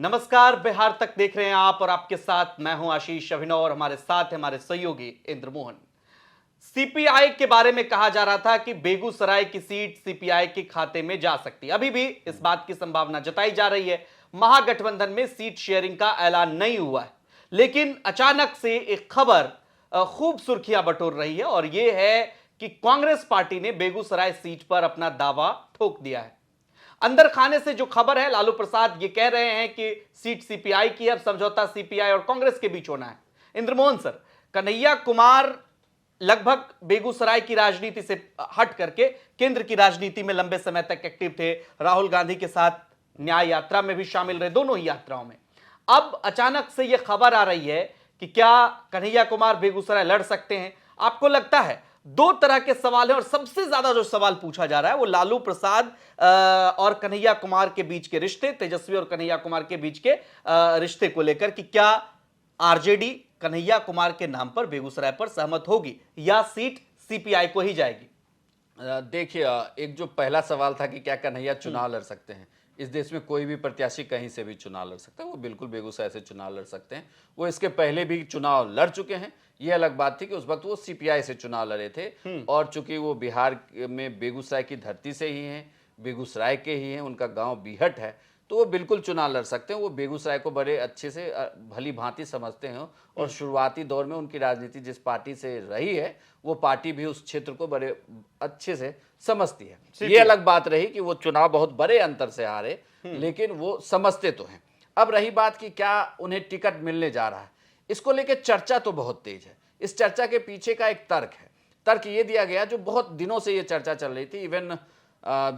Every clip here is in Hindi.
नमस्कार, बिहार तक देख रहे हैं आप और आपके साथ मैं हूं आशीष अभिनव और हमारे साथ है हमारे सहयोगी इंद्रमोहन। सीपीआई के बारे में कहा जा रहा था कि बेगूसराय की सीट सीपीआई के खाते में जा सकती है। अभी भी इस बात की संभावना जताई जा रही है। महागठबंधन में सीट शेयरिंग का ऐलान नहीं हुआ है, लेकिन अचानक से एक खबर खूब सुर्खियां बटोर रही है और यह है कि कांग्रेस पार्टी ने बेगूसराय सीट पर अपना दावा ठोक दिया है। अंदर खाने से जो खबर है, लालू प्रसाद ये कह रहे हैं कि सीट सीपीआई की है, अब समझौता सीपीआई और कांग्रेस के बीच होना है। इंद्रमोहन सर, कन्हैया कुमार लगभग बेगूसराय की राजनीति से हट करके केंद्र की राजनीति में लंबे समय तक एक्टिव थे। राहुल गांधी के साथ न्याय यात्रा में भी शामिल रहे, दोनों ही यात्राओं में। अब अचानक से यह खबर आ रही है कि क्या कन्हैया कुमार बेगूसराय लड़ सकते हैं? आपको लगता है? दो तरह के सवाल हैं और सबसे ज्यादा जो सवाल पूछा जा रहा है वो लालू प्रसाद और कन्हैया कुमार के बीच के रिश्ते, तेजस्वी और कन्हैया कुमार के बीच के रिश्ते को लेकर कि क्या आरजेडी कन्हैया कुमार के नाम पर बेगूसराय पर सहमत होगी या सीट सीपीआई को ही जाएगी? देखिए, एक जो पहला सवाल था कि क्या कन्हैया चुनाव लड़ सकते हैं, इस देश में कोई भी प्रत्याशी कहीं से भी चुनाव लड़ सकता है। वो बिल्कुल बेगूसराय से चुनाव लड़ सकते हैं। वो इसके पहले भी चुनाव लड़ चुके हैं। ये अलग बात थी कि उस वक्त वो सीपीआई से चुनाव लड़े थे और चूंकि वो बिहार में बेगूसराय की धरती से ही हैं, बेगूसराय के ही हैं, उनका गांव बीहट है, तो वो बिल्कुल चुनाव लड़ सकते हैं। वो बेगूसराय को बड़े अच्छे से भली भांति समझते हैं और शुरुआती दौर में उनकी राजनीति जिस पार्टी से रही है, वो पार्टी भी उस क्षेत्र को बड़े अच्छे से समझती है। ये अलग बात रही कि वो चुनाव बहुत बड़े अंतर से हारे, लेकिन वो समझते तो हैं। अब रही बात कि क्या उन्हें टिकट मिलने जा रहा है, इसको लेकर चर्चा तो बहुत तेज है। इस चर्चा के पीछे का एक तर्क है। तर्क ये दिया गया, जो बहुत दिनों से ये चर्चा चल रही थी, इवन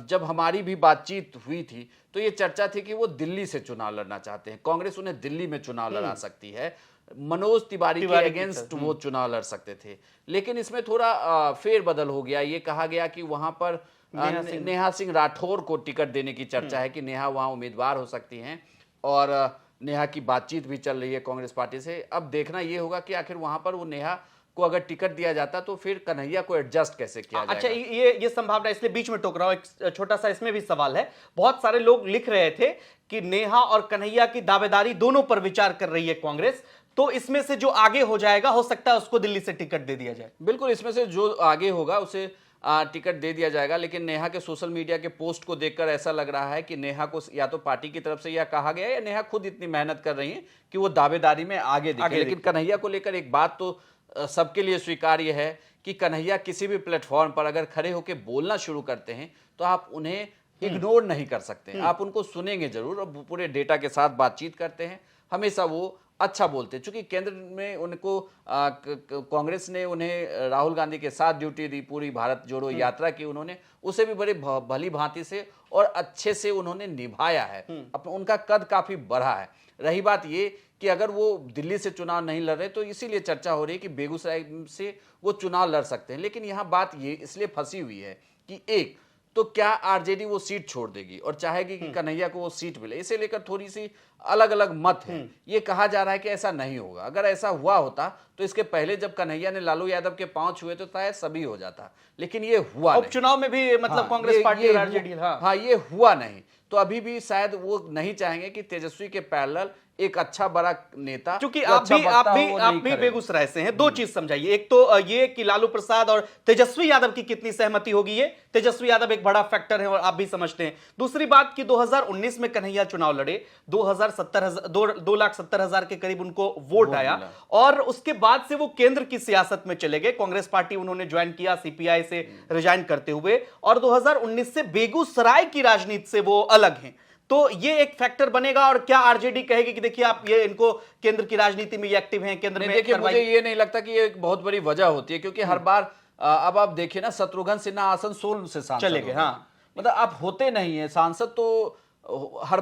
जब हमारी भी बातचीत हुई थी तो ये चर्चा थी कि वो दिल्ली से चुनाव लड़ना चाहते हैं, कांग्रेस उन्हें दिल्ली में चुनाव लड़ा सकती है, मनोज तिवारी के अगेंस्ट वो चुनाव लड़ सकते थे। लेकिन इसमें थोड़ा फेरबदल हो गया। ये कहा गया कि वहां पर नेहा सिंह राठौर को टिकट देने की चर्चा है कि नेहा वहां उम्मीदवार हो सकती हैं और नेहा की बातचीत भी चल रही है कांग्रेस पार्टी से। अब देखना ये होगा कि आखिर वहां पर वो नेहा को अगर टिकट दिया जाता तो फिर कन्हैया को एडजस्ट कैसे किया जाएगा। अच्छा, ये संभावना, इसलिए बीच में टोक रहा हूं, एक छोटा सा इसमें भी सवाल है। बहुत सारे लोग लिख रहे थे कि नेहा और कन्हैया की दावेदारी दोनों पर विचार कर रही है कांग्रेस, तो इसमें से जो आगे हो जाएगा, हो सकता है उसको दिल्ली से टिकट दे दिया जाए। बिल्कुल, इसमें से जो आगे होगा उसे टिकट दे दिया जाएगा। लेकिन नेहा के सोशल मीडिया के पोस्ट को देखकर ऐसा लग रहा है कि नेहा को या तो पार्टी की तरफ से यह कहा गया है या नेहा खुद इतनी मेहनत कर रही है कि वो दावेदारी में आगे दिखे। लेकिन कन्हैया को लेकर एक बात तो सबके लिए स्वीकार्य है कि कन्हैया किसी भी प्लेटफॉर्म पर अगर खड़े होकर बोलना शुरू करते हैं तो आप उन्हें इग्नोर नहीं कर सकते। आप उनको सुनेंगे जरूर और पूरे डेटा के साथ बातचीत करते हैं। हमेशा वो अच्छा बोलते हैं। चूंकि केंद्र में उनको कांग्रेस ने उन्हें राहुल गांधी के साथ ड्यूटी दी, पूरी भारत जोड़ो यात्रा की उन्होंने, उसे भी बड़े भली भांति से और अच्छे से उन्होंने निभाया है। उनका कद काफी बढ़ा है। रही बात ये कि अगर वो दिल्ली से चुनाव नहीं लड़ रहे तो इसीलिए चर्चा हो रही है कि बेगूसराय से वो चुनाव लड़ सकते हैं। लेकिन यहाँ बात ये इसलिए फंसी हुई है कि एक तो क्या आरजेडी वो सीट छोड़ देगी और चाहेगी कि कन्हैया को वो सीट मिले, इसे लेकर थोड़ी सी अलग अलग मत है। ये कहा जा रहा है कि ऐसा नहीं होगा। अगर ऐसा हुआ होता तो इसके पहले जब कन्हैया ने लालू यादव के पांव छुए तो शायद सभी हो जाता, लेकिन ये हुआ नहीं। उपचुनाव में भी मतलब कांग्रेस पार्टी और आरजेडी, हाँ, ये हुआ नहीं। तो अभी भी शायद वो नहीं चाहेंगे कि तेजस्वी के पैरेलल एक अच्छा बड़ा नेता, क्योंकि आप भी बेगूसराय से हैं। दो चीज समझाइए। एक तो ये कि लालू प्रसाद और तेजस्वी यादव की कितनी सहमति होगी, ये तेजस्वी यादव एक बड़ा फैक्टर है और आप भी समझते हैं। दूसरी बात कि 2019 में कन्हैया चुनाव लड़े, 2,70,000 के करीब उनको वोट आया और उसके बाद से वो केंद्र की सियासत में चले गए। कांग्रेस पार्टी उन्होंने ज्वाइन किया सीपीआई से रिजाइन करते हुए और 2019 से बेगूसराय की राजनीति से वो अलग हैं। तो ये एक फैक्टर बनेगा। और क्या आरजेडी कहेगी कि देखिए आप ये इनको केंद्र की राजनीति में ये एक्टिव हैं, केंद्र में? देखिए, मुझे ये नहीं लगता कि ये एक बहुत बड़ी वजह होती है, क्योंकि हर बार अब आप देखिए ना, शत्रुघ्न सिन्हा आसनसोल से सांसद चले गए। हाँ, मतलब आप होते नहीं है सांसद, तो हर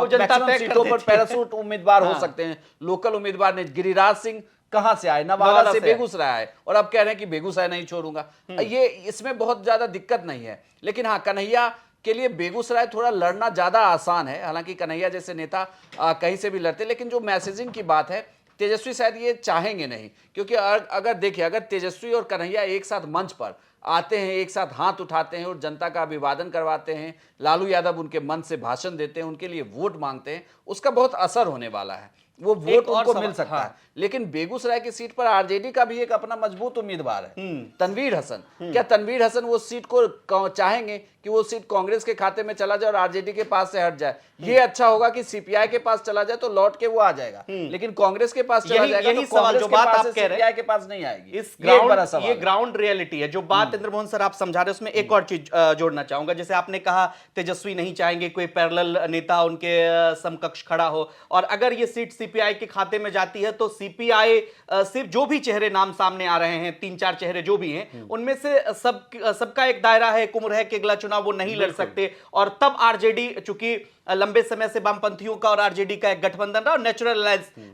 जनता सीटों पर पैरासूट उम्मीदवार हो सकते हैं, लोकल उम्मीदवार नहीं। गिरिराज सिंह कहां से आए? नवादा से बेगूसराय आए और अब कह रहे हैं कि बेगूसराय नहीं छोड़ूंगा। ये इसमें बहुत ज्यादा दिक्कत नहीं है। लेकिन हाँ, कन्हैया के लिए बेगूसराय थोड़ा लड़ना ज्यादा आसान है। हालांकि कन्हैया जैसे नेता कहीं से भी लड़ते, लेकिन जो मैसेजिंग की बात है, तेजस्वी शायद ये चाहेंगे नहीं। क्योंकि अगर देखिए, अगर तेजस्वी और कन्हैया एक साथ मंच पर आते हैं, एक साथ हाथ उठाते हैं और जनता का अभिवादन करवाते हैं, लालू यादव उनके मन से भाषण देते हैं, उनके लिए वोट मांगते हैं, उसका बहुत असर होने वाला है, वो वोट उनको मिल सकता है। लेकिन बेगूसराय की सीट पर आरजेडी का भी एक अपना मजबूत उम्मीदवार है, तनवीर हसन। क्या तनवीर हसन वो सीट को चाहेंगे कि वो सीट कांग्रेस के खाते में चला जाए और आरजेडी के पास से हट जाए? ये अच्छा होगा कि सीपीआई के पास चला जाए तो लौट के वो आ जाएगा, लेकिन कांग्रेस के पास चला जाएगा तो सवाल जो बात आप कह रहे हैं के पास नहीं आएगी। इस ग्राउंड, ये ग्राउंड रियलिटी है जो बात इंद्रमोहन सर आप समझा रहे हैं। उसमें एक और चीज जोड़ना चाहूंगा, जैसे आपने कहा तेजस्वी नहीं चाहेंगे कोई पैरेलल नेता उनके समकक्ष खड़ा हो, और अगर ये सीट सीपीआई के खाते में जाती है तो सीपीआई सिर्फ जो भी चेहरे नाम सामने आ रहे हैं, 3-4 चेहरे जो भी हैं, उनमें से सबका एक दायरा है, एक उम्र है कि अगला चुनाव वो नहीं लड़ सकते। और तब आरजेडी, चूंकि लंबे समय से वामपंथियों का और आरजेडी का एक गठबंधन रहा और नेचुरल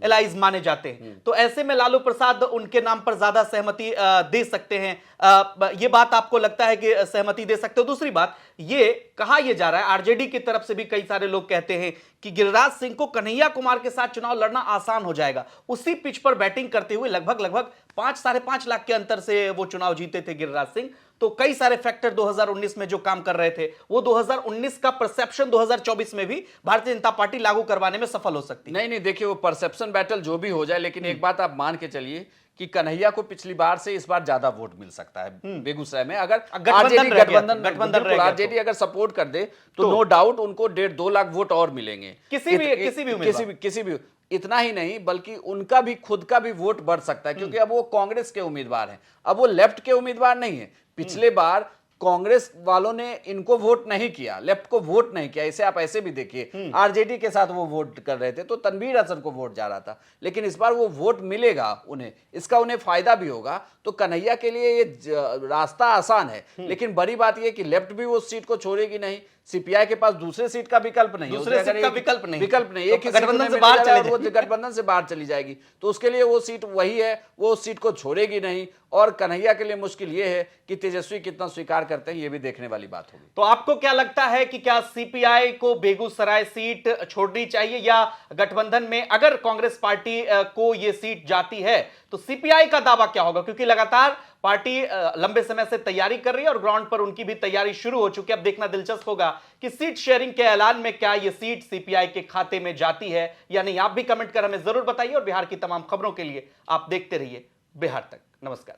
एलाइज माने जाते हैं, तो ऐसे में लालू प्रसाद उनके नाम पर ज्यादा सहमति दे सकते हैं। ये बात आपको लगता है कि सहमति दे सकते हो? दूसरी बात, ये कहा यह जा रहा है आरजेडी की तरफ से भी, कई सारे लोग कहते हैं कि गिरिराज सिंह को कन्हैया कुमार के साथ चुनाव लड़ना आसान हो जाएगा। उसी पिच पर बैटिंग करते हुए लगभग 5-5.5 लाख के अंतर से वो चुनाव जीते थे गिरिराज सिंह। तो कई सारे फैक्टर 2019 में जो काम कर रहे थे, वो 2019 का परसेप्शन 2024 में भी भारतीय जनता पार्टी लागू करवाने में सफल हो सकती है। नहीं, देखिए वो परसेप्शन बैटल जो भी हो जाए, लेकिन एक बात आप मान के चलिए कि कन्हैया को पिछली बार से इस बार ज्यादा वोट मिल सकता है बेगूसराय में, अगर गठबंधन आरजेडी अगर सपोर्ट कर दे तो नो डाउट उनको 1.5-2 लाख वोट और मिलेंगे किसी भी। इतना ही नहीं, बल्कि उनका भी खुद का भी वोट बढ़ सकता है, क्योंकि अब वो कांग्रेस के उम्मीदवार हैं, अब वो लेफ्ट के उम्मीदवार नहीं है। पिछले बार कांग्रेस वालों ने इनको वोट नहीं किया, लेफ्ट को वोट नहीं किया। इसे आप ऐसे भी देखिए, आरजेडी के साथ वो वोट कर रहे थे तो तनवीर हसन को वोट जा रहा था, लेकिन इस बार वो वोट मिलेगा उन्हें, इसका उन्हें फायदा भी होगा। तो कन्हैया के लिए ये रास्ता आसान है, लेकिन बड़ी बात ये कि लेफ्ट भी वो सीट को छोड़ेगी नहीं, सीपीआई के पास दूसरे सीट का विकल्प नहीं, विकल्प नहीं, एक गठबंधन से बाहर चले, वो गठबंधन से बाहर चली जाएगी, तो उसके लिए वो सीट वही है, वो उस सीट को छोड़ेगी नहीं। और कन्हैया के लिए मुश्किल ये है कि तेजस्वी कितना स्वीकार करते हैं, ये भी देखने वाली बात होगी। तो आपको क्या लगता है कि क्या सीपीआई को बेगूसराय सीट छोड़नी चाहिए, या गठबंधन में अगर कांग्रेस पार्टी को यह सीट जाती है तो सीपीआई का दावा क्या होगा? क्योंकि लगातार पार्टी लंबे समय से तैयारी कर रही है और ग्राउंड पर उनकी भी तैयारी शुरू हो चुकी है। अब देखना दिलचस्प होगा कि सीट शेयरिंग के ऐलान में क्या यह सीट सीपीआई के खाते में जाती है या नहीं। आप भी कमेंट कर हमें जरूर बताइए, और बिहार की तमाम खबरों के लिए आप देखते रहिए बिहार तक। नमस्कार।